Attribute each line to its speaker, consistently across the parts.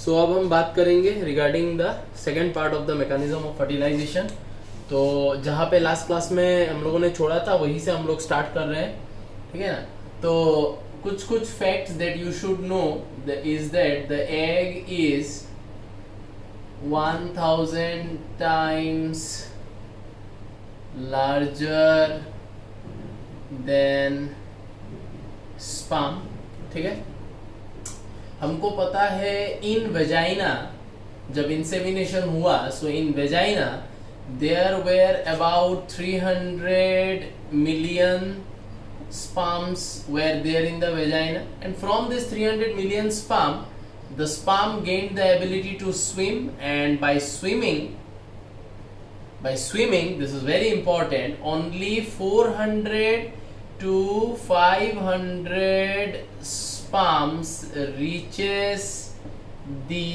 Speaker 1: सो अब हम बात करेंगे regarding the second part of the mechanism of fertilization. तो जहाँ पे लास्ट क्लास में हम लोगों ने छोड़ा था वहीं से हम लोग स्टार्ट कर रहे हैं, ठीक है ना। तो कुछ कुछ facts that you should no is that the egg is 1000 times larger than sperm, ठीक है। हमको पता है इन वेजाइना जब इंसेमिनेशन हुआ, so in vagina there were about 300 million sperms were there in the vagina, and from this 300 million sperm the sperm gained the ability to swim, and by swimming this is very important, only 400 to 500 sperms reaches the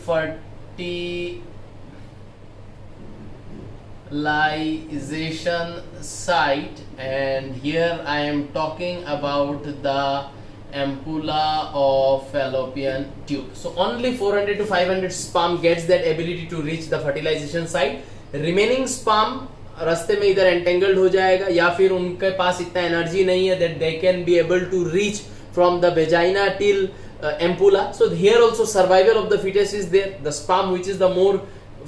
Speaker 1: fertilization site, and here I am talking about the ampulla of fallopian tube. So only 400 to 500 sperm gets that ability to reach the fertilization site. Remaining sperm रास्ते में इधर entangled हो जाएगा, या फिर उनके पास इतना energy नहीं है that they can be able to reach from the vagina till ampulla. So here also survival of the fetus is there. The sperm which is the more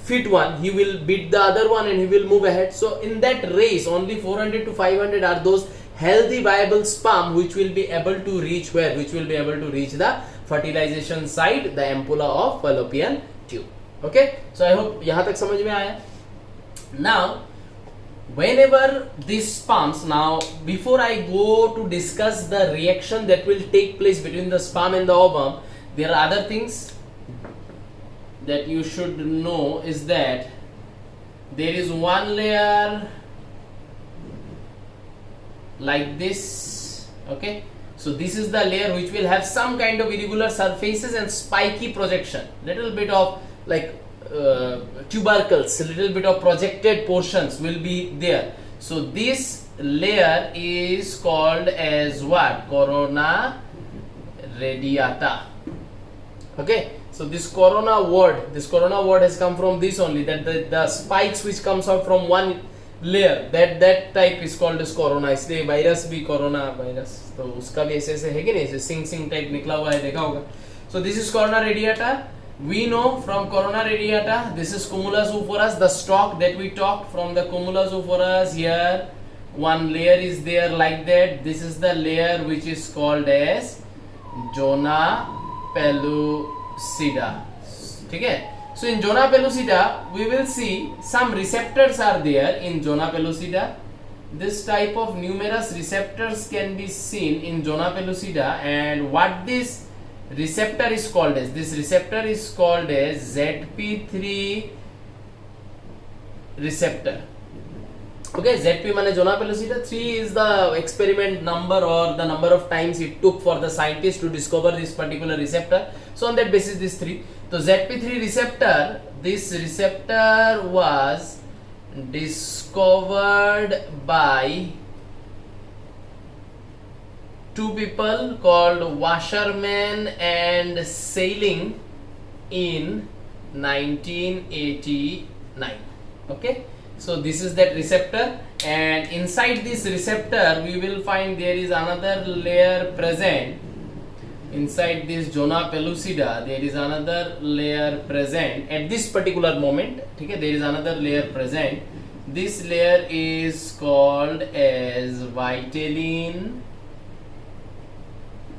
Speaker 1: fit one, he will beat the other one and he will move ahead. So in that race only 400 to 500 are those healthy viable sperm which will be able to reach where, which will be able to reach the fertilization site, the ampulla of fallopian tube. Okay, so I hope यहाँ तक समझ में आया. Now whenever these sperms, now before I go to discuss the reaction that will take place between the sperm and the ovum, there are other things that you should know is that there is one layer like this, okay. So this is the layer which will have some kind of irregular surfaces and spiky projection, little bit of like tubercles, a little bit of projected portions will be there. So this layer is called as what? Corona radiata. Okay, so this corona word has come from this only, that the spikes which comes out from one layer, that type is called as corona. इसलिए virus भी corona virus, तो उसका भी ऐसे है कि नहीं, ऐसे सिंग टाइप निकला हुआ है, देखा होगा. So this is corona radiata. We know from corona radiata, this is cumulus euphorus, the stalk that we talked from the cumulus euphorus. Here one layer is there like that. This is the layer which is called as zona pellucida, ठीक है. So in zona pellucida we will see some receptors are there in zona pellucida. This type of numerous receptors can be seen in zona pellucida, and what this receptor is called as, this receptor is called as ZP3 receptor. Okay, ZP माने zona pellucida, 3 is the experiment number or the number of times it took for the scientist to discover this particular receptor. So on that basis this 3. So ZP3 receptor, this receptor was discovered by two people called Wasserman and Seiling in 1989. Okay, so this is that receptor, and inside this receptor we will find there is another layer present. Inside this zona pellucida there is another layer present at this particular moment, okay. There is another layer present. This layer is called as vitelline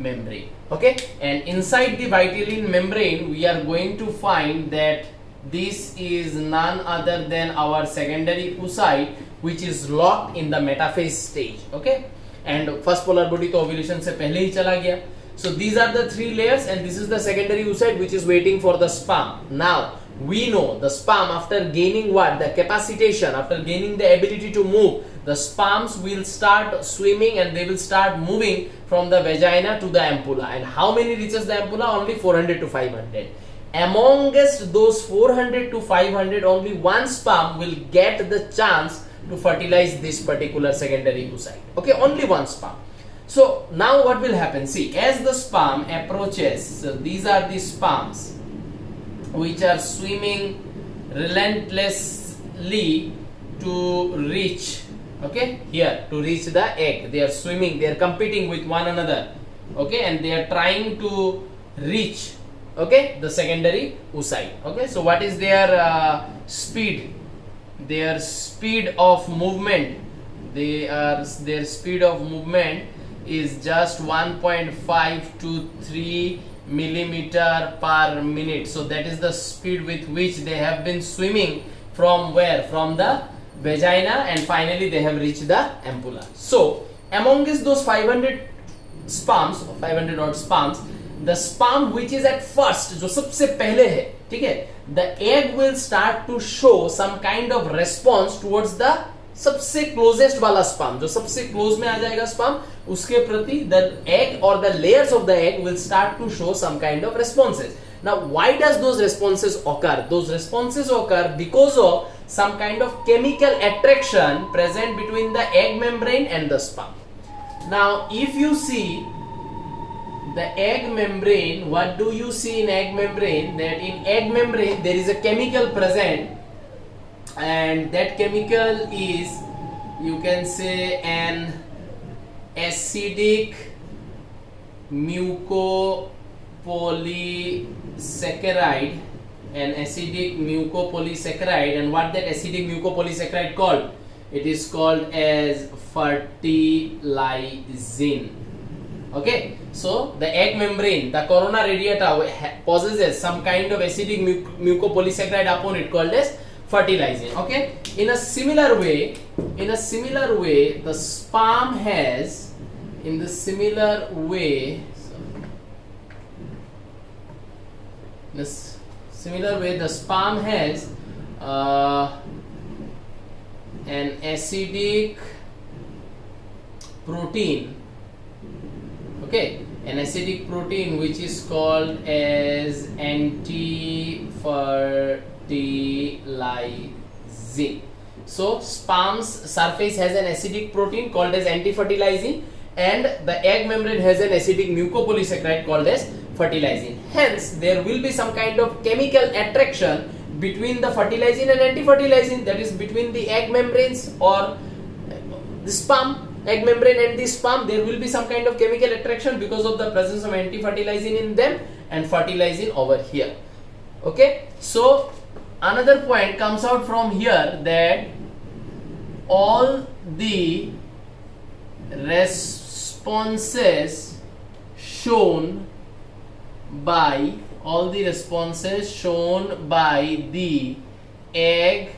Speaker 1: membrane, okay. And inside the vitelline membrane we are going to find that this is none other than our secondary oocyte, which is locked in the metaphase stage, okay. And first polar body to ovulation से पहले ही चला गया. So these are the 3 layers, and this is the secondary oocyte which is waiting for the sperm. Now we know the sperm, after gaining what? The capacitation, after gaining the ability to move, the sperms will start swimming and they will start moving from the vagina to the ampulla. And how many reaches the ampulla? Only 400 to 500. Amongst those 400 to 500, only one sperm will get the chance to fertilize this particular secondary oocyte. Okay, only one sperm. So now what will happen? See, as the sperm approaches, so these are the sperms. which are swimming relentlessly to reach, okay, here to reach the egg. They are swimming, they are competing with one another, okay, and they are trying to reach, okay, the secondary oocyte. Okay, so what is their speed? Their speed of movement, their speed of movement is just 1.5 to 3 millimeter per minute. So that is the speed with which they have been swimming from where? From the vagina, and finally they have reached the ampulla. So amongst those 500 sperms, 500 odd sperms, the sperm which is at first, जो सबसे पहले है, ठीक है, the egg will start to show some kind of response towards the सबसे closest वाला sperm, जो सबसे क्लोज में आ जाएगा स्पर्म, उसके प्रति the egg or the layers of the egg will start to show some kind of responses. Now why does those responses occur? Those responses occur because of some kind of chemical attraction present between the egg membrane and the sperm. Now if you see the egg membrane, what do you see in egg membrane? That in egg membrane there is a chemical present, and that chemical is, you can say, an acidic mucopolysaccharide, and what that acidic mucopolysaccharide called? It is called as fertilizing. Okay, so the egg membrane, the corona radiata, possesses some kind of acidic mucopolysaccharide upon it called as fertilizing. Okay, in a similar way, the sperm has, the sperm has an acidic protein, okay, an acidic protein which is called as anti-fertilizing. So sperm's surface has an acidic protein called as anti-fertilizing, and the egg membrane has an acidic mucopolysaccharide called as fertilizing. Hence there will be some kind of chemical attraction between the fertilizing and anti-fertilizing, that is between the egg membranes or the sperm, egg membrane and the sperm. There will be some kind of chemical attraction because of the presence of anti-fertilizing in them and fertilizing over here. Okay, so another point comes out from here, that all the responses shown by the egg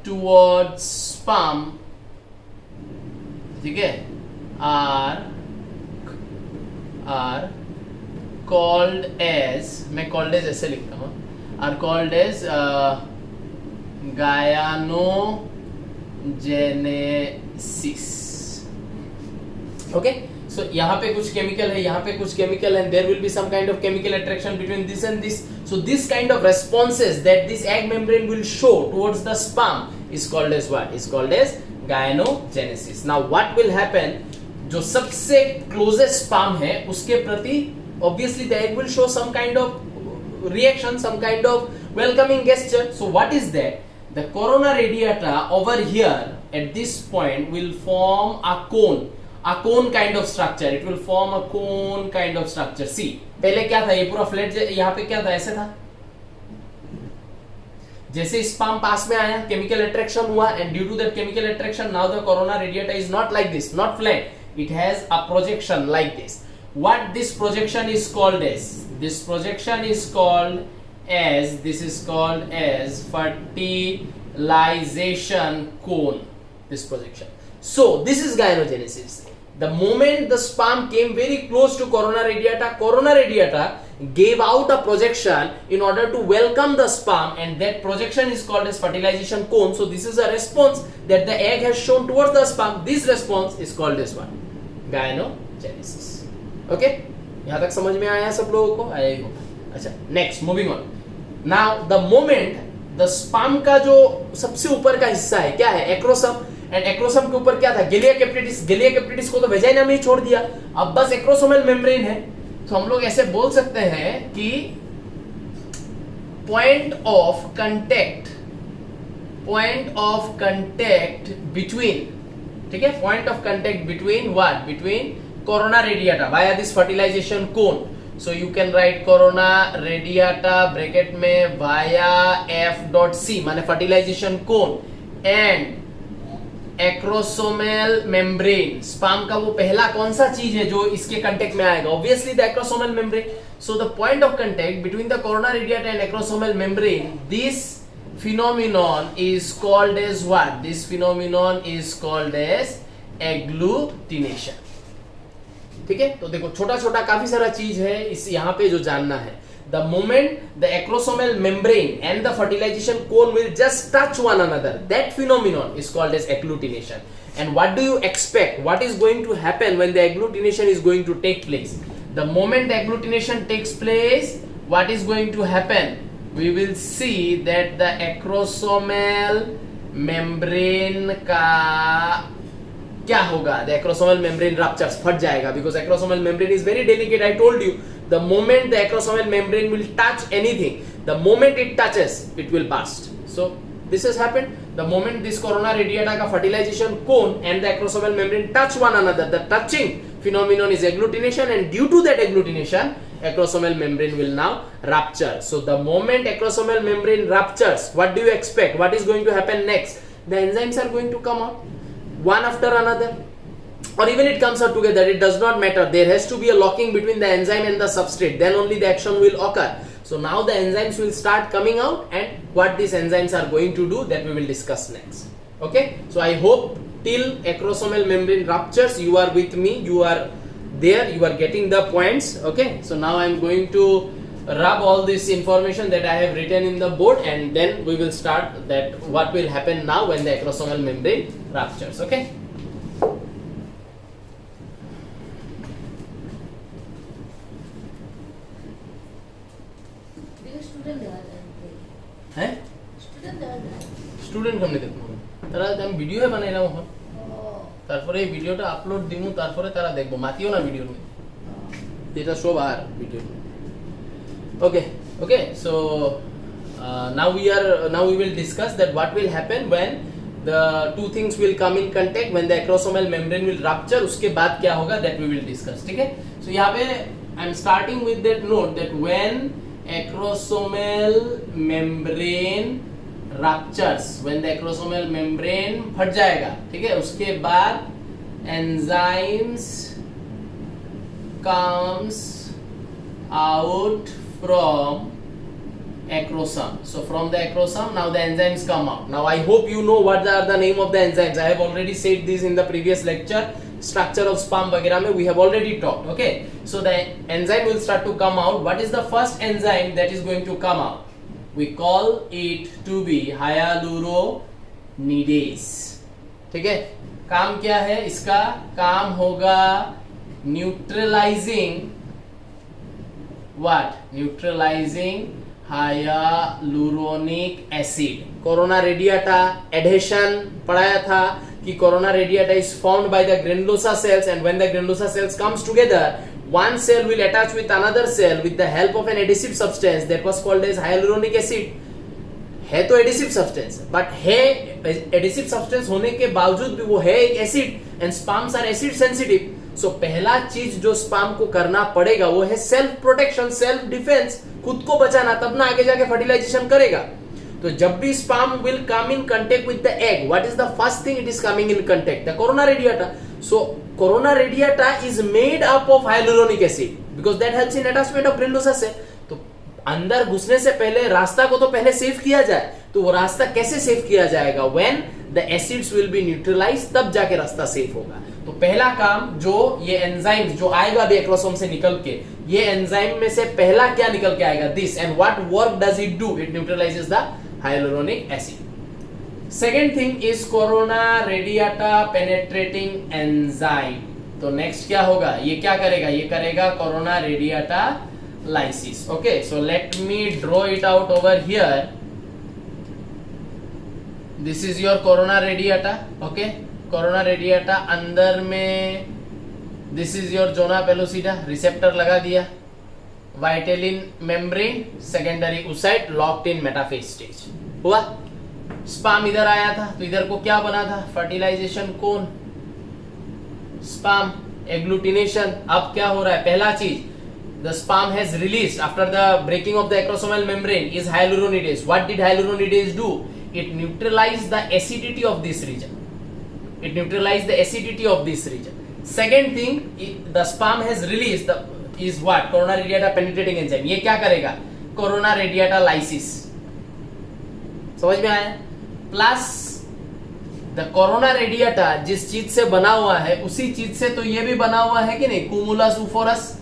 Speaker 1: towards sperm, ठीक है, are called as, मैं called as ऐसे लिखता हूँ, are called as gyanogenesis. Okay, so यहाँ पे कुछ chemical है, यहाँ पे कुछ chemical, and there will be some kind of chemical attraction between this and this. So this kind of responses that this egg membrane will show towards the sperm is called as what? Is called as gyanogenesis. Now what will happen? जो सबसे closest sperm है उसके प्रति obviously the egg will show some kind of reaction, some kind of welcoming gesture. So what is that? The corona radiata over here at this point will form a cone kind of structure. It will form a cone kind of structure. See, पहले क्या था, ये पूरा flat, यहाँ पे क्या था, ऐसे था. जैसे स्पर्म पास में आया, केमिकल अट्रैक्शन हुआ, and due to that chemical attraction now the corona radiata is not like this, not flat. It has a projection like this. What this projection is called as? This projection is called as, fertilization cone, this projection. So this is gynogenesis. The moment the sperm came very close to corona radiata gave out a projection in order to welcome the sperm, and that projection is called as fertilization cone. So this is a response that the egg has shown towards the sperm. This response is called as what? Gynogenesis. Okay, यहाँ तक समझ में आया सब लोगों को? आया ही होगा. अच्छा, next, moving on. Now the moment the sperm का जो सबसे ऊपर का हिस्सा है क्या है? एक्रोसम. एंड एक्रोसम के ऊपर क्या था? गिलिया कैप्टिटिस को तो वेजाइना में ही छोड़ दिया. अब बस एक्रोसोमल मेम्ब्रेन है. तो हम लोग ऐसे बोल सकते हैं कि पॉइंट ऑफ कंटेक्ट बिटवीन, ठीक है, point of contact between what, between corona radiata via this fertilization cone. So you can write corona radiata bracket में via F.C माने fertilization cone and acrosomal membrane. Sperm का वो पहला कौन सा चीज है जो इसके कांटेक्ट में आएगा? Obviously the acrosomal membrane. So the point of contact between the corona radiata and acrosomal membrane, this phenomenon is called as what? This phenomenon is called as agglutination. ठीक है, तो देखो छोटा छोटा काफी सारा चीज है इस यहाँ पे जो जानना है. The moment the acrosomal membrane and the fertilization cone will just touch one another, that phenomenon is called as agglutination. And what do you expect? What is going to happen when the agglutination is going to take place? The moment the agglutination takes place, what is going to happen? We will see that the acrosomal membrane का क्या होगा? The acrosomal membrane ruptures, फट जाएगा, because acrosomal membrane is very delicate. I told you, the moment the acrosomal membrane will touch anything, the moment it touches, it will burst. So this has happened. The moment this corona radiata का fertilization cone and the acrosomal membrane touch one another, the touching phenomenon is agglutination, and due to that agglutination, acrosomal membrane will now rupture. So the moment acrosomal membrane ruptures, what do you expect? What is going to happen next? The enzymes are going to come out one after another, or even it comes out together, it does not matter. There has to be a locking between the enzyme and the substrate, then only the action will occur. So now the enzymes will start coming out, and what these enzymes are going to do, that we will discuss next. Okay, so I hope till acrosomal membrane ruptures you are with me, you are there, you are getting the points. Okay, so now I am going to rub all this information that I have written in the board, and then we will start that what will happen now when the acrosomal membrane ruptures. Okay, हैं student কেমনে দেখবো? তারা আমি video বানাইলাম এখন, তারপরে এই ভিডিওটা আপলোড দিমু, তারপরে তারা দেখবো, মাতিও না ভিডিওর মধ্যে, এটা সব আর video. Okay, so now we will discuss that what will happen when the two things will come in contact, when the acrosomal membrane will rupture, उसके बाद क्या होगा, that we will discuss. ठीक है, so यहाँ पे I am starting with that note that when acrosomal membrane ruptures, when the acrosomal membrane फट जाएगा, ठीक है, उसके बाद enzymes comes out from acrosome. So from the acrosome now the enzymes come out. Now I hope you know what are the name of the enzymes. I have already said this in the previous lecture. Structure of sperm वगैरह में we have already talked. Okay, so the enzyme will start to come out. What is the first enzyme that is going to come out? We call it to be hyaluronidase. ठीक है, काम क्या है इसका? काम होगा neutralizing what? Neutralizing hyaluronic acid. Corona radiata adhesion पढ़ाया था कि corona radiata is formed by the granulosa cells, and when the granulosa cells comes together, one cell will attach with another cell with the help of an adhesive substance that was called as hyaluronic acid. है तो adhesive substance, but है adhesive substance होने के बावजूद भी वो है एक acid, and sperms are acid sensitive. So पहला चीज जो स्पर्म को करना पड़ेगा वो है सेल्फ प्रोटेक्शन, सेल्फ डिफेंस, खुद को बचाना, तब ना आगे जाके फर्टिलाइजेशन करेगा. तो जब भी sperm will come in contact with the egg, what is the first thing it is coming in contact? The corona radiata. So corona radiata is made up of hyaluronic acid because that helps in attachment of granulosa cell. तो अंदर घुसने से पहले रास्ता को तो पहले save किया जाए. तो वो रास्ता कैसे सेव किया जाएगा? When the acids will be neutralize, तब जाके रास्ता सेव होगा. तो पहला काम जो ये एंजाइम जो आएगा भी एक्रोसोम से निकल के, ये एंजाइम में से पहला क्या निकल के आएगा? This. And what work does it do? It neutralises the hyaluronic acid. Second thing is corona radiata penetrating enzyme. तो नेक्स्ट क्या होगा? ये क्या करेगा? ये करेगा corona radiata lysis. Okay, so let me draw it out over here. This is your corona radiata. Okay, corona radiata अंदर में this is your zona pellucida, receptor लगा दिया. Vitelline membrane, secondary oocyte locked in metaphase stage हुआ। Sperm इधर आया था तो इधर को क्या बना था, फर्टिलाइजेशन कोन, स्पाम एग्लूटिनेशन। अब क्या हो रहा है, पहला चीज the sperm has released after the breaking of the acrosomal membrane is hyaluronidase. What did hyaluronidase do? It neutralized the acidity of this region. It neutralized the acidity of this region. Second thing, the sperm has released the is what, corona radiata penetrating enzyme. ये क्या करेगा, corona radiata lysis, समझ में आया। Plus the corona radiata जिस चीज से बना हुआ है उसी चीज से तो ये भी बना हुआ है कि नहीं, cumulus oophorus.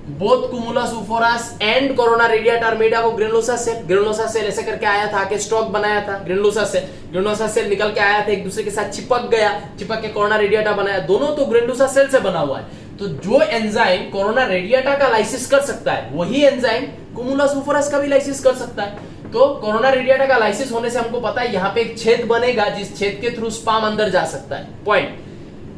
Speaker 1: Both cumulus oophorus and corona radiata are made up of granulosa cell. Granulosa cell ऐसे करके आया था, आके स्टॉक बनाया था ग्रेनुलोसा सेल निकल के आया था, एक दूसरे के साथ चिपक गया, चिपक के कोरोना रेडिएटा बनाया, दोनों तो ग्रेनुलोसा सेल से बना हुआ है। तो जो एंजाइम कोरोना रेडिएटा का लाइसिस कर सकता है वही एंजाइम कुमुलस उफोरस का भी लाइसिस कर सकता है। तो कोरोना रेडिएटा का लाइसिस होने से हमको पता है यहाँ पे एक छेद बनेगा जिस छेद के थ्रू स्पर्म अंदर जा सकता है। पॉइंट,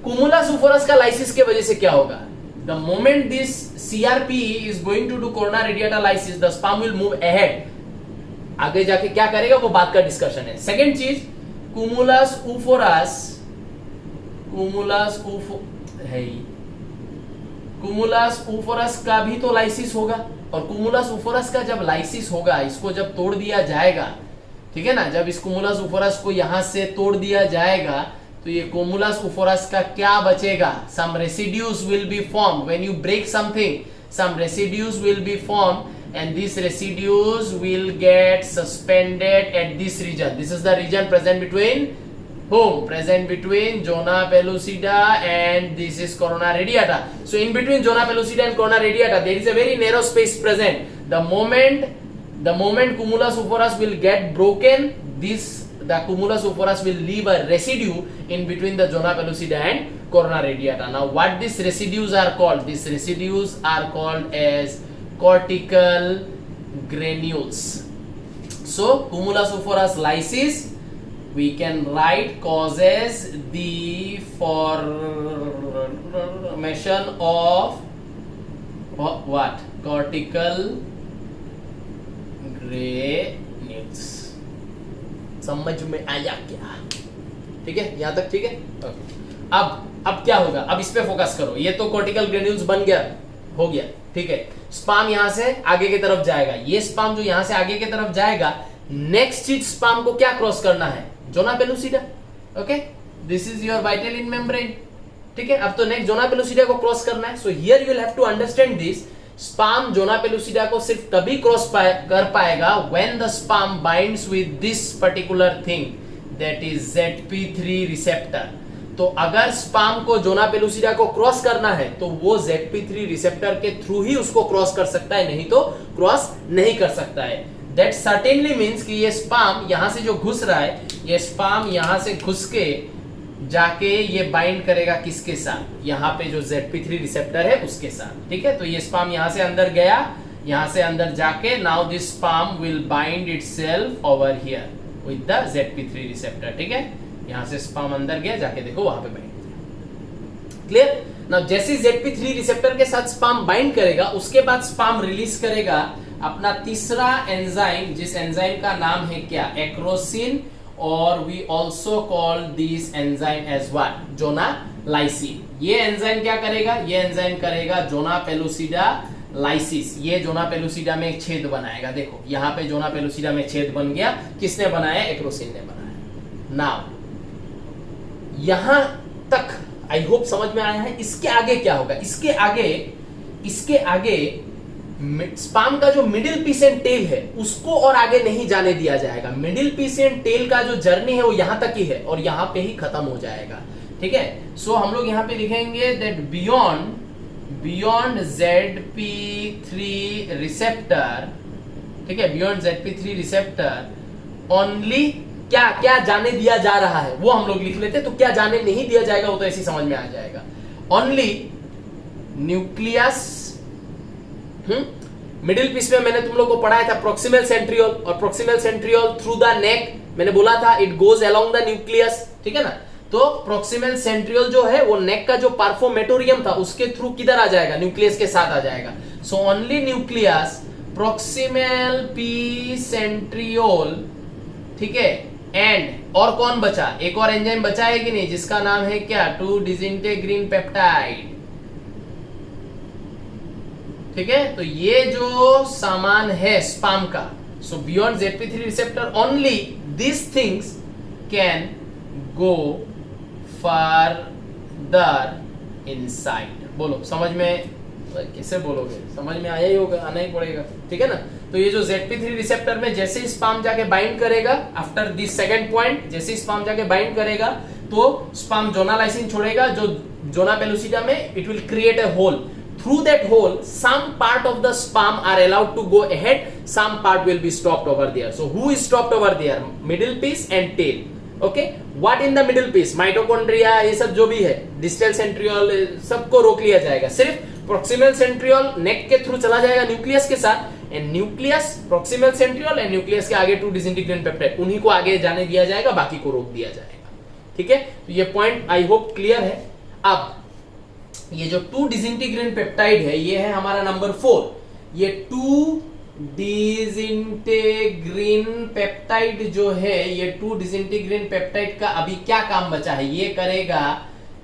Speaker 1: कुमुलस उफोरस का लाइसिस के वजह से क्या होगा, the moment this CRPE is going to do corona radiata lysis, the sperm will move ahead। आगे जाके क्या करेगा वो बात का डिस्कशन है। सेकेंड चीज, कुमुलस उफोरस का भी तो लाइसिस होगा, और कुमुलस उफोरस का जब लाइसिस होगा, इसको जब तोड़ दिया जाएगा, ठीक है ना, जब इस कुमुलस उफोरस को यहां से तोड़ दिया जाएगा तो ये कुमुलस उफोरस का क्या बचेगा, some residues will be formed when you break something, some residues will be formed and these residues will get suspended at this region. This is the region present between whom, present between zona pellucida and this is corona radiata. So in between zona pellucida and corona radiata there is a very narrow space present. The moment cumulus uforus will get broken, the cumulus uforus will leave a residue in between the zona pellucida and corona radiata. Now what these residues are called? These residues are called as cortical granules. So cumulus uforus lysis we can write causes the formation of what? Cortical granules. समझ में आया क्या? ठीक है, यहां तक ठीक है? अब क्या होगा? अब इस पे फोकस करो। ये तो कॉर्टिकल ग्रेन्यूल्स बन गया, हो गया, ठीक है। स्पर्म यहां से आगे की तरफ जाएगा। ये स्पर्म जो यहां से आगे की तरफ जाएगा, नेक्स्ट चीज स्पर्म को क्या क्रॉस करना है? Zona pellucida. Okay, this is your vitelline membrane. ठीक है, अब तो नेक्स्ट जोना पेलुसिडा को क्रॉस करना है। So here you will have to understand this. Sperm zona pellucida को सिर्फ तभी क्रॉस कर पाएगा when the sperm binds with this particular thing, that is ZP3 receptor. तो अगर स्पर्म को जोना पेलुसिडा को क्रॉस करना है तो वो ZP3 रिसेप्टर के थ्रू ही उसको क्रॉस कर सकता है, नहीं तो क्रॉस नहीं कर सकता है। दैट सर्टेनली मीन्स कि ये स्पर्म यहां से जो घुस रहा है, ये स्पर्म यहां से घुस के जाके ये बाइंड करेगा किसके साथ? यहाँ पे जो ZP3 रिसेप्टर है उसके साथ। ठीक है, तो ये स्पर्म यहां से अंदर गया, यहां से अंदर जाके now this sperm will bind itself over here with the ZP3 receptor. ठीक है, यहां से स्पर्म अंदर गया, जाके देखो वहां पे बाइंड किया। क्लियर? नाउ जैसे ZP3 रिसेप्टर के साथ स्पर्म बाइंड करेगा, उसके बाद स्पर्म रिलीज करेगा अपना तीसरा एंजाइम, जिस एंजाइम का नाम है क्या? एक्रोसिन, और we also call this enzyme as what? Zona lysin. ये एंजाइम क्या करेगा? ये एंजाइम करेगा जोना पेलुसिडा लाइसिस। ये जोना पेलुसिडा में एक छेद बनाएगा। देखो यहाँ पे जोना पेलुसिडा में छेद बन गया। किसने बनाया? एक्रोसिन ने बनाया। नाउ यहां तक आई होप समझ में आया है। इसके आगे क्या होगा? इसके आगे स्पर्म का जो मिडिल पीस एंड टेल है उसको और आगे नहीं जाने दिया जाएगा। मिडिल पीस एंड टेल का जो जर्नी है वो यहां तक ही है और यहां पे ही खत्म हो जाएगा। ठीक है, सो हम लोग यहां पे लिखेंगे दैट बियॉन्ड ZP3 रिसेप्टर, ठीक है, बियॉन्ड ZP3 रिसेप्टर ओनली क्या जाने दिया जा रहा है वो हम लोग लिख लेते। तो क्या जाने नहीं दिया जाएगा वो तो ऐसे समझ में आ जाएगा। ओनली न्यूक्लियस, मिडिल पीस में मैंने तुम लोग को पढ़ाया था प्रोक्सिमल सेंट्रियोल, और proximal centriole through the neck मैंने बोला था it goes along the nucleus. ठीक है ना, तो प्रोक्सिमल सेंट्रियोल जो है वो नेक का जो पार्फोमेटोरियम था उसके थ्रू किधर आ जाएगा? न्यूक्लियस के साथ आ जाएगा। So only nucleus, proximal P centriole, ठीक है, एंड और कौन बचा, एक और एंजाइम बचा है कि नहीं, जिसका नाम है क्या, 2 डिसिंटीग्रिन पेप्टाइड, ठीक है। तो ये जो सामान है स्पाम का, सो beyond ZP3 receptor only this things can go further inside. बोलो समझ में, कैसे बोलोगे, समझ में आया ही होगा, आना ही पड़ेगा, ठीक है ना। तो ये जो ZP3 रिसेप्टर में जैसे ही स्पाम जाके बाइंड करेगा, आफ्टर दिस सेकंड पॉइंट, जैसे ही स्पाम जाके बाइंड करेगा तो स्पाम जोना लाइसिन छोड़ेगा, जो जोना पेलुसिडा में it will create a hole. Through that hole, some part of the sperm are allowed to go ahead, some part will be stopped over there. So who is stopped over there? Middle piece and tail. Okay, what in the middle piece? Mitochondria, ये सब जो भी है, distal centriole, सबको रोक लिया जाएगा. सिर्फ proximal centriole neck के थ्रू चला जाएगा न्यूक्लियस के साथ, and nucleus, proximal centriole and nucleus के आगे 2 disintegrin peptide, उन्हीं को आगे जाने दिया जाएगा, बाकी को रोक दिया जाएगा. ठीक है, तो ये पॉइंट आई होप क्लियर है. अब ये जो 2 डिसिंटीग्रिन पेप्टाइड है, ये है हमारा नंबर 4. ये 2 डिसिंटीग्रिन पेप्टाइड जो है, ये 2 डिसिंटीग्रिन पेप्टाइड का अभी क्या काम बचा है, ये करेगा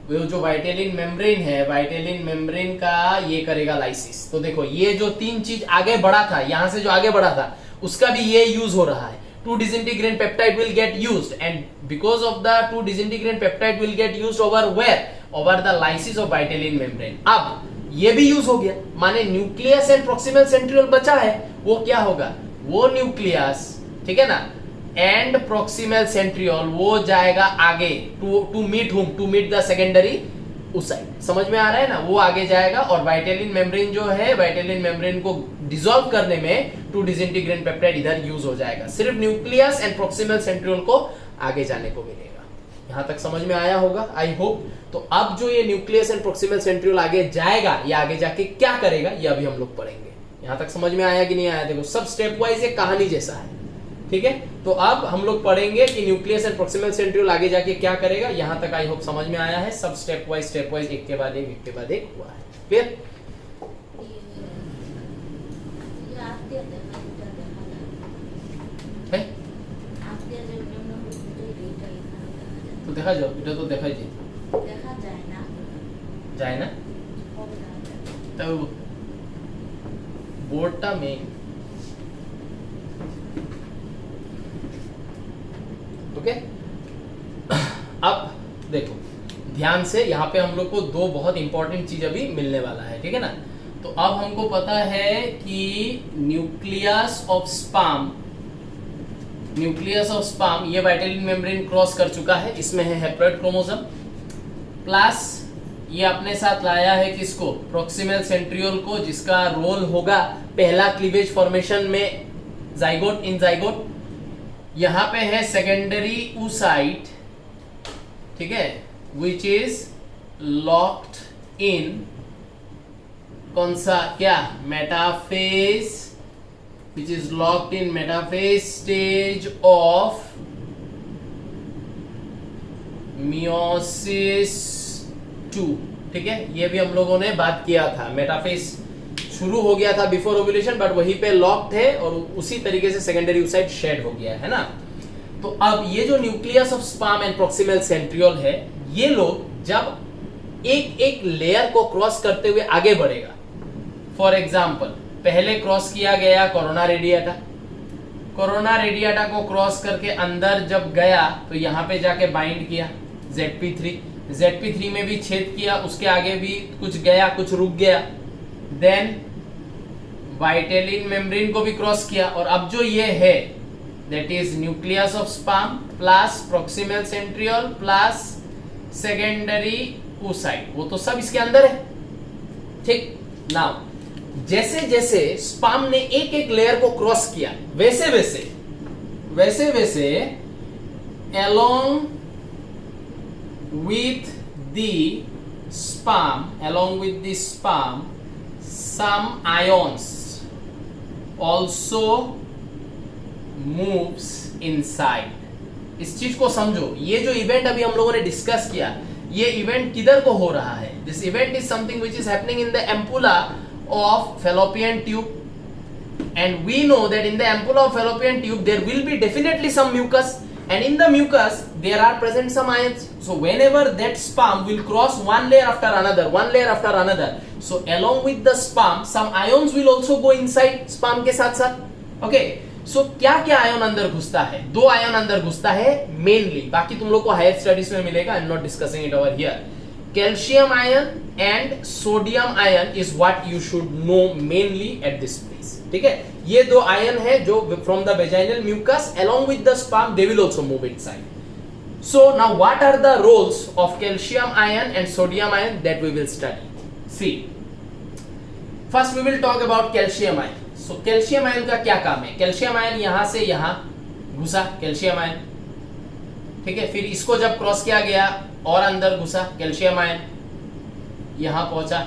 Speaker 1: वो जो वाइटेलिन मेम्ब्रेन है, वाइटेलिन मेम्ब्रेन का ये करेगा लाइसिस. तो देखो ये जो 3 चीज आगे बढ़ा था, यहां से जो आगे बढ़ा था उसका भी ये यूज हो रहा है. 2 disintegrin peptide will get used, and because of the 2 disintegrin peptide will get used over where, over the lysis of vitelline membrane. अब ये भी यूज हो गया, माने न्यूक्लियस एंड प्रॉक्सिमल सेंट्रियोल बचा है, वो क्या होगा, वो न्यूक्लियस, ठीक है ना, एंड प्रॉक्सिमल सेंट्रियोल वो जाएगा आगे टू मीट हुम, टू मीट द सेकेंडरी उस साइड. समझ में आ रहा है ना, वो आगे जाएगा और वाइटेलिन मेम्ब्रेन जो है, वाइटेलिन मेम्ब्रेन को डिसॉल्व करने में 2 डिसिंटीग्रिन पेप्टाइड इधर यूज हो जाएगा. सिर्फ न्यूक्लियस एंड प्रॉक्सिमल सेंट्रियोल को आगे जाने को मिलेगा. यहां तक समझ में आया होगा आई होप. तो अब जो ये न्यूक्लियस एंड प्रॉक्सिमल सेंट्रियोल आगे जाएगा, ये आगे जाके क्या करेगा, ये अभी हम लोग पढ़ेंगे. यहां तक समझ में आया कि नहीं आया, देखो सब स्टेप वाइज एक कहानी जैसा है. ठीक है, तो अब हम लोग पढ़ेंगे कि न्यूक्लियस एंड प्रॉक्सिमल सेंट्रियोल आगे जाके क्या करेगा. यहां तक आई होप समझ में आया है. सब स्टेप वाइज एक के बाद एक हुआ है. क्लियर? तो देखा जाओ, এটা তো দেখাই যায়,
Speaker 2: দেখা যায় না,
Speaker 1: যায় না, তো বোর্ডটা মেইন. ओके, अब देखो ध्यान से, यहाँ पे हम लोग को 2 बहुत इंपॉर्टेंट चीज अभी मिलने वाला है. ठीक है ना. तो अब हमको पता है कि न्यूक्लियस ऑफ स्पर्म, ये वाइटेलिन मेम्ब्रेन क्रॉस कर चुका है, इसमें है हैप्लॉइड क्रोमोसोम, प्लस ये अपने साथ लाया है किसको, प्रॉक्सिमल सेंट्रियोल को, जिसका रोल होगा पहला क्लीवेज फॉर्मेशन में जाइगोट, इन जाइगोट. यहां पे है सेकेंडरी oocyte, ठीक है, विच इज लॉक्ड इन कौन सा, क्या, metaphase, which is locked in metaphase stage of meiosis 2. ठीक है, ये भी हम लोगों ने बात किया था. मेटाफेज शुरू हो गया था बिफोर ओव्यूलेशन, बट वहीं पे लॉक्ड है और उसी तरीके से सेकेंडरी oocyte शेड हो गया है ना. तो अब ये जो nucleus of sperm and proximal centriole है, ये लोग जब एक एक लेयर को क्रॉस करते हुए आगे बढ़ेगा, फॉर एग्जाम्पल पहले क्रॉस किया गया कोरोना रेडिएटा, कोरोना रेडिएटा को क्रॉस करके अंदर जब गया तो यहाँ पे जाके बाइंड किया ZP3, ZP3 में भी छेद किया, उसके आगे भी कुछ गया, कुछ रुक गया, देन वाइटेलिन मेम्ब्रेन को भी क्रॉस किया, और अब जो ये है that is nucleus of sperm plus proximal centriole plus secondary oocyte, वो तो सब इसके अंदर है. ठीक, नाउ जैसे जैसे स्पर्म ने एक एक लेयर को क्रॉस किया, वैसे वैसे along with the sperm some ions also moves inside. इस चीज को समझो, ये जो इवेंट अभी हम लोगों ने डिस्कस किया, ये इवेंट किधर को हो रहा है. This event is something which is happening in the ampulla of fallopian tube, and we know that in the ampulla of fallopian tube there will be definitely some mucus, and in the mucus there are present some ions. So whenever that sperm will cross one layer after another, so along with the sperm some ions will also go inside sperm के साथ साथ. Okay, so क्या क्या ion अंदर घुसता है? दो ion अंदर घुसता है मेनली, बाकी तुम लोग को हायर स्टडीज में मिलेगा. I am not discussing it over here. Calcium ion and sodium ion is what you should know mainly at this place. ठीक है, ये दो आयन है जो from the vaginal mucus along with the sperm they will also move inside. So now what are the roles of calcium ion and sodium ion that we will study? See, first we will talk about calcium ion. So calcium ion का क्या काम है? Calcium ion यहां से यहां घुसा calcium ion, ठीक है, फिर इसको जब क्रॉस किया गया और अंदर घुसा कैल्शियम आयन, यहां पहुंचा,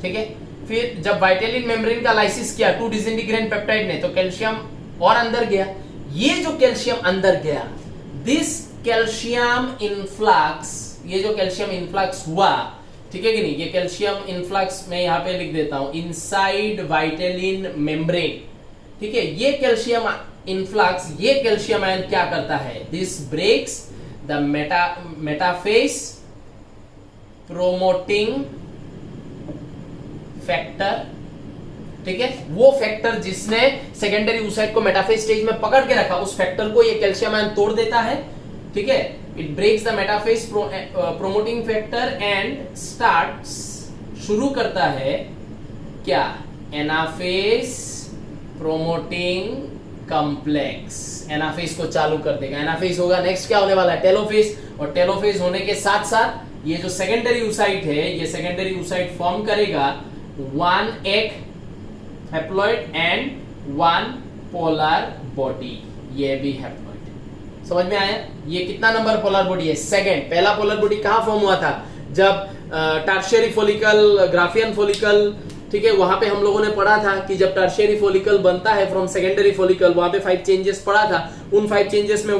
Speaker 1: ठीक है, फिर जब वाइटेलिन मेम्ब्रेन का लाइसिस किया 2 डिसइंटीग्रेट पेप्टाइड ने तो कैल्शियम और अंदर गया. ये जो कैल्शियम अंदर गया, दिस कैल्शियम इनफ्लक्स, ये जो कैल्शियम इनफ्लक्स हुआ, ठीक है कि नहीं, ये कैल्शियम इनफ्लक्स मैं यहां पे लिख देता हूं इनसाइड वाइटेलिन मेम्ब्रेन. ठीक है, ये कैल्शियम इनफ्लक्स, ये कैल्शियम आयन क्या करता है? This breaks the metaphase promoting factor. ठीक है, वो फैक्टर जिसने सेकेंडरी oocyte को मेटाफेज स्टेज में पकड़ के रखा, उस फैक्टर को ये कैल्शियम आयन तोड़ देता है. ठीक है, it breaks the metaphase promoting factor and starts, शुरू करता है क्या? Anaphase promoting complex. एनाफेज को चालू कर देगा. एनाफेज होगा, नेक्स्ट क्या होने वाला है? टेलोफेज. और टेलोफेज होने के साथ साथ ये जो सेकेंडरी oocyte है, ये सेकेंडरी oocyte फॉर्म करेगा 1 egg haploid and 1 polar body. ये भी हैप्लॉइड. समझ में आया? ये कितना नंबर पोलर बॉडी है? सेकंड. पहला पोलर बॉडी कहां फॉर्म हुआ था? जब टर्शियरी फॉलिकल, ग्राफियन फॉलिकल, ठीक है, वहां पे हम लोगों ने पढ़ा था कि जब टर्शियरी फॉलिकल बनता है फ्रॉम सेकेंडरी फॉलिकल, वहां पे 5 चेंजेस पढ़ा था. उन 5 चेंजेस में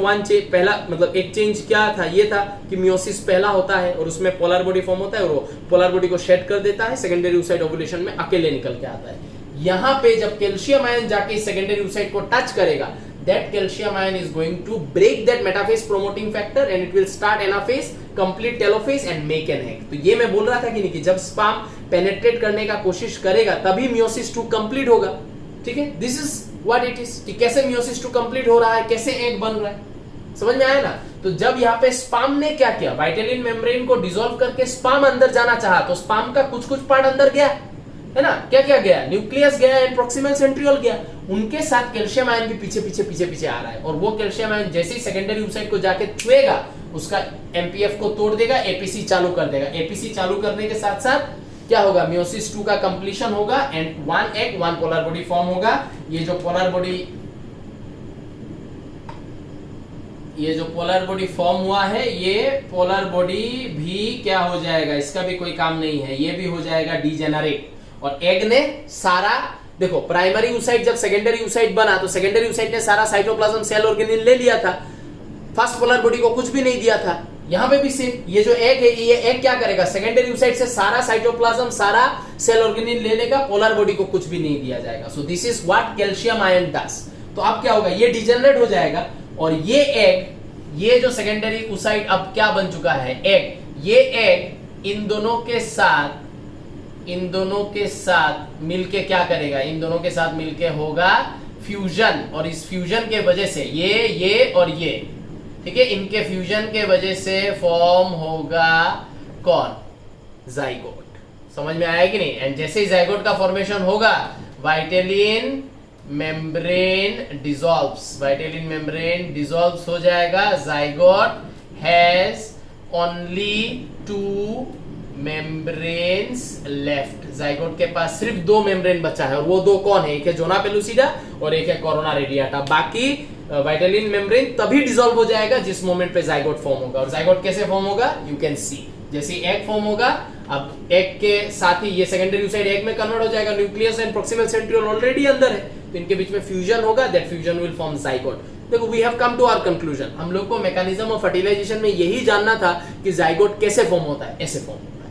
Speaker 1: पहला मतलब एक चेंज क्या था? ये था कि मियोसिस पहला होता है और उसमें पोलर बॉडी फॉर्म होता है और वो पोलर बॉडी को शेड कर देता है, सेकेंडरी oocyte ओव्यूलेशन में अकेले निकल के आता है. यहां पे जब कैल्शियम आयन जाके सेकेंडरी oocyte को टच करेगा, that calcium ion is going to break that metaphase promoting factor and it will start anaphase, complete telophase and make an egg. तो ये मैं बोल रहा था कि नहीं कि जब sperm penetrate करने का कोशिश करेगा तभी meiosis 2 complete होगा. ठीक है, this is what it is. कि कैसे meiosis 2 complete हो रहा है, कैसे egg बन रहा है. समझ में आया ना? तो जब यहाँ पे sperm ने क्या किया, वाइटेलिन मेम्ब्रेन को डिसॉल्व करके sperm अंदर जाना चाहा, तो sperm का कुछ कुछ पार्ट अंदर गया है ना. क्या क्या गया? न्यूक्लियस गया एंड प्रॉक्सिमल सेंट्रियोल गया. उनके साथ कैल्शियम आयन भी पीछे पीछे पीछे पीछे आ रहा है और वो कैल्शियम आयन जैसे ही सेकेंडरी oocyte को जाके छुएगा, उसका एमपीएफ को तोड़ देगा, एपीसी चालू कर देगा. एपीसी चालू करने के साथ साथ क्या होगा? मियोसिस 2 का कंप्लीशन होगा and 1 egg 1 polar body form होगा. ये जो पोलर बॉडी फॉर्म हुआ है, ये पोलर बॉडी भी क्या हो जाएगा? इसका भी कोई काम नहीं है, ये भी हो जाएगा डीजेनरेट. और एग ने सारा, देखो प्राइमरी oocyte जब सेकेंडरी oocyte बना तो सेकेंडरी oocyte ने सारा साइटोप्लाज्म सेल ऑर्गेनेल ले लिया था, फर्स्ट पोलर बॉडी को कुछ भी नहीं दिया था. यहां पे भी सेम, ये जो एग है, ये एग क्या करेगा? सेकेंडरी oocyte से सारा साइटोप्लाज्म, सारा सेल ऑर्गेनेल ले लेगा, पोलर बॉडी को कुछ भी नहीं दिया जाएगा. So this is what calcium ion does. तो अब क्या होगा? ये डिजेनरेट हो जाएगा और ये एग, ये जो सेकेंडरी oocyte अब क्या बन चुका है? एग. ये एग इन दोनों के साथ मिलके क्या करेगा? इन दोनों के साथ मिलके होगा फ्यूजन, और इस फ्यूजन के वजह से ये और ये, ठीक है, इनके फ्यूजन के वजह से फॉर्म होगा कौन? जाइगोट. समझ में आया कि नहीं? एंड जैसे ही जाइगोट का फॉर्मेशन होगा, वाइटेलिन मेम्ब्रेन डिसॉल्व्स हो जाएगा. Zygote has only 2 membranes left. Zygote के पास सिर्फ 2 मेम्ब्रेन बचा है और वो 2 कौन है? एक है जोना पेलुसिडा और एक है कोरोना रेडिएटा. बाकी वाइटेलिन मेम्ब्रेन तभी डिसॉल्व हो जाएगा जिस मोमेंट पे जाइगोट फॉर्म होगा. और जाइगोट कैसे फॉर्म होगा? यू कैन सी, जैसे एग फॉर्म होगा, अब एग के साथ ही ये सेकेंडरी oocyte एग में कन्वर्ट हो जाएगा. Nucleus and proximal centriole already अंदर है, तो इनके बीच में फ्यूजन होगा. That fusion will form zygote. देखो, we have come to our conclusion. हम लोग को मैकेनिज्म ऑफ फर्टिलाइजेशन में यही जानना था कि जाइगोट कैसे फॉर्म होता है. ऐसे फॉर्म होता है.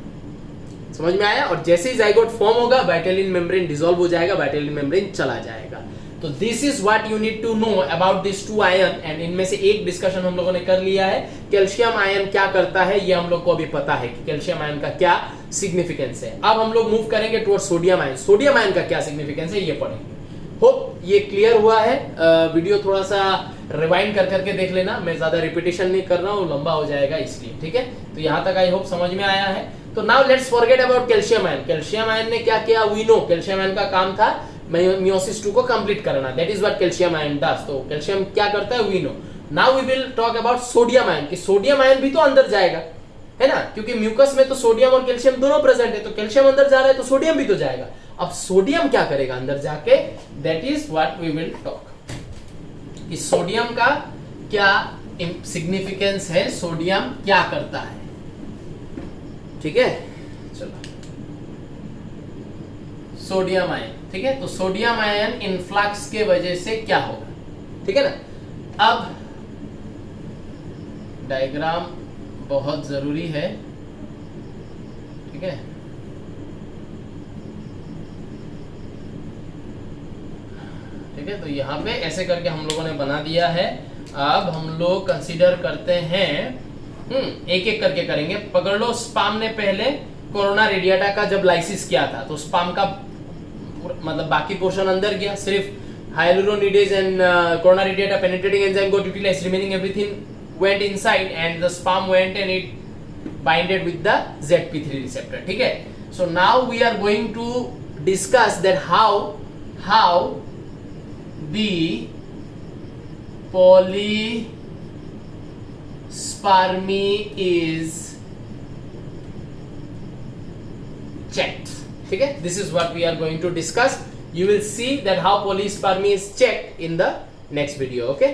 Speaker 1: समझ में आया? और जैसे ही जाइगोट फॉर्म होगा बाइटेलिन मेम्ब्रेन डिसॉल्व हो जाएगा, बाइटेलिन मेम्ब्रेन चला जाएगा। तो this is what you need to know about this two ion. And इनमें से एक डिस्कशन हम लोगों ने कर लिया है, कैल्शियम आयन क्या करता है ये हम लोग को अभी पता है कि कैल्शियम आयन का क्या सिग्निफिकेंस है। अब हम लोग मूव करेंगे towards sodium ion. Sodium ion का क्या सिग्निफिकेंस है ये पढ़ेंगे। होप ये क्लियर हुआ है। वीडियो थोड़ा सा रिवाइंड कर करके देख लेना, मैं ज्यादा रिपीटेशन नहीं कर रहा हूँ, लंबा हो जाएगा इसलिए, ठीक है? तो यहाँ तक आई होप समझ में आया है। तो now let's forget about calcium ion. Calcium ion ने क्या किया वी नो, कैल्शियम आयन का काम था मियोसिस 2 को कंप्लीट करना, that is what calcium ion does. तो कैल्शियम क्या करता है we know. Now we will talk about sodium ion, कि सोडियम आयन भी तो अंदर जाएगा, है ना? क्योंकि म्यूकस में तो सोडियम और कैल्शियम दोनों प्रेजेंट है, तो कैल्शियम अंदर जा रहा है तो सोडियम भी तो जाएगा। अब सोडियम क्या करेगा अंदर जाके, that is what we will talk, कि सोडियम का क्या सिग्निफिकेंस है, सोडियम क्या करता है, ठीक है? चलो सोडियम आयन, ठीक है? तो सोडियम आयन इनफ्लक्स के वजह से क्या होगा, ठीक है ना? अब डायग्राम बहुत जरूरी है, ठीक है? ठीक है, तो यहाँ पे ऐसे करके हम लोगों ने बना दिया है। अब हम लोग कंसीडर करते हैं, एक एक करके करेंगे। पकड़ लो, स्पाम ने पहले कोरोना रेडिएटा का जब लाइसिस किया था तो स्पाम का मतलब बाकी पोर्शन अंदर गया, सिर्फ hyaluronidase and corona radiata penetrating enzyme got utilized, remaining everything went inside and the sperm went and it binded with the ZP3 receptor, ठीक है? So now we are going to discuss that how the polyspermy is checked, ठीक है? This is what we are going to discuss. You will see that how polyspermy is checked in the next video, okay?